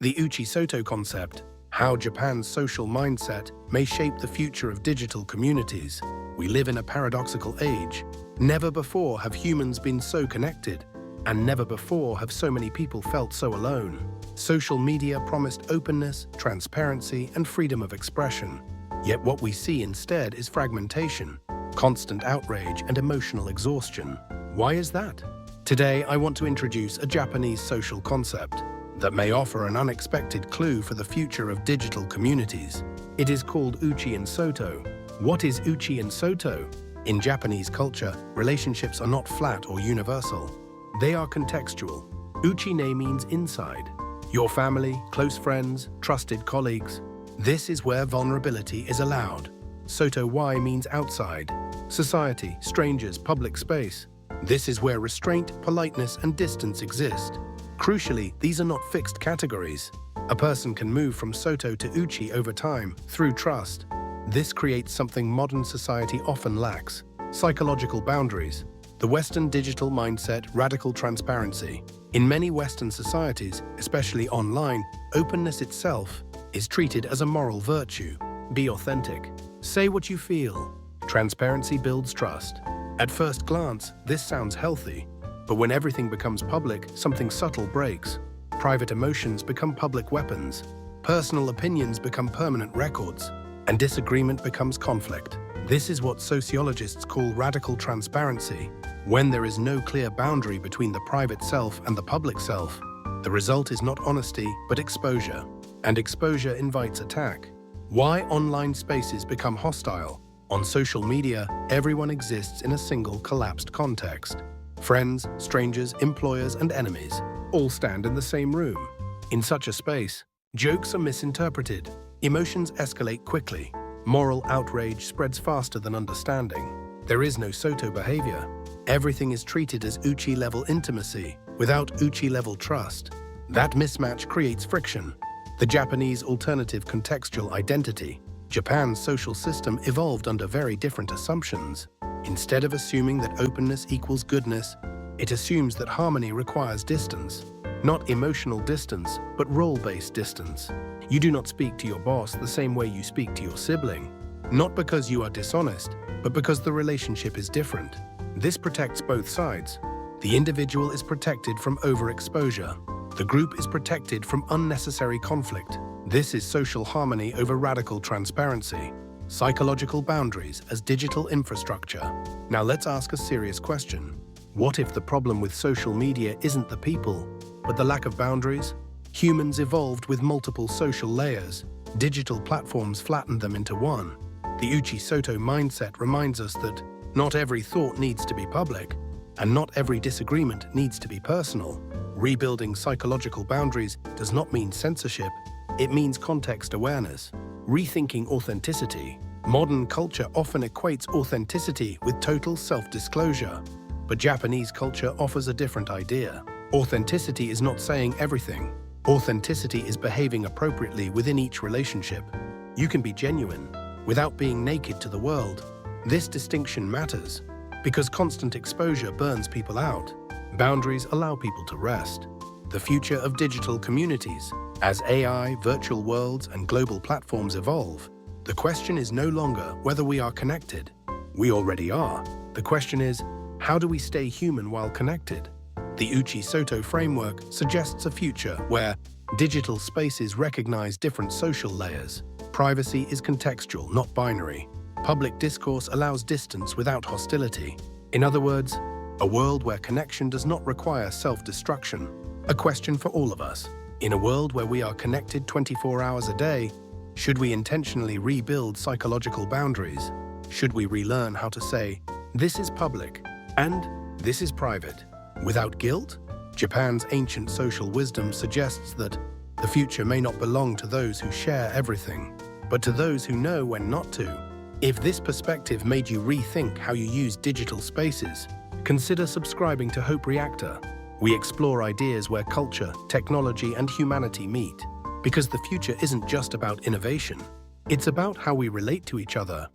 The Uchi Soto concept, how Japan's social mindset may shape the future of digital communities. We live in a paradoxical age. Never before have humans been so connected, and never before have so many people felt so alone. Social media promised openness, transparency, and freedom of expression. Yet what we see instead is fragmentation, constant outrage, and emotional exhaustion. Why is that? Today, I want to introduce a Japanese social concept that may offer an unexpected clue for the future of digital communities. It is called Uchi and Soto. What is Uchi and Soto? In Japanese culture, relationships are not flat or universal. They are contextual. Uchi-ne means inside. Your family, close friends, trusted colleagues. This is where vulnerability is allowed. Soto-wa means outside. Society, strangers, public space. This is where restraint, politeness, and distance exist. Crucially, these are not fixed categories. A person can move from Soto to Uchi over time, through trust. This creates something modern society often lacks: psychological boundaries. The Western digital mindset, radical transparency. In many Western societies, especially online, openness itself is treated as a moral virtue. Be authentic. Say what you feel. Transparency builds trust. At first glance, this sounds healthy. But when everything becomes public, something subtle breaks. Private emotions become public weapons. Personal opinions become permanent records. And disagreement becomes conflict. This is what sociologists call radical transparency. When there is no clear boundary between the private self and the public self, the result is not honesty, but exposure. And exposure invites attack. Why online spaces become hostile? On social media, everyone exists in a single collapsed context. Friends, strangers, employers, and enemies all stand in the same room. In such a space, jokes are misinterpreted, emotions escalate quickly, moral outrage spreads faster than understanding. There is no Soto behavior. Everything is treated as Uchi-level intimacy, without Uchi-level trust. That mismatch creates friction. The Japanese alternative contextual identity. Japan's social system evolved under very different assumptions. Instead of assuming that openness equals goodness, it assumes that harmony requires distance. Not emotional distance, but role-based distance. You do not speak to your boss the same way you speak to your sibling. Not because you are dishonest, but because the relationship is different. This protects both sides. The individual is protected from overexposure. The group is protected from unnecessary conflict. This is social harmony over radical transparency. Psychological boundaries as digital infrastructure. Now let's ask a serious question. What if the problem with social media isn't the people, but the lack of boundaries? Humans evolved with multiple social layers. Digital platforms flattened them into one. The Uchi-Soto mindset reminds us that not every thought needs to be public, and not every disagreement needs to be personal. Rebuilding psychological boundaries does not mean censorship. It means context awareness. Rethinking authenticity. Modern culture often equates authenticity with total self-disclosure. But Japanese culture offers a different idea. Authenticity is not saying everything. Authenticity is behaving appropriately within each relationship. You can be genuine without being naked to the world. This distinction matters because constant exposure burns people out. Boundaries allow people to rest. The future of digital communities. As AI, virtual worlds, and global platforms evolve, the question is no longer whether we are connected. We already are. The question is, how do we stay human while connected? The Uchi-Soto framework suggests a future where digital spaces recognize different social layers. Privacy is contextual, not binary. Public discourse allows distance without hostility. In other words, a world where connection does not require self-destruction. A question for all of us. In a world where we are connected 24 hours a day, should we intentionally rebuild psychological boundaries? Should we relearn how to say, this is public and this is private, without guilt? Japan's ancient social wisdom suggests that the future may not belong to those who share everything, but to those who know when not to. If this perspective made you rethink how you use digital spaces, consider subscribing to Reactor. We explore ideas where culture, technology, and humanity meet. Because the future isn't just about innovation. It's about how we relate to each other,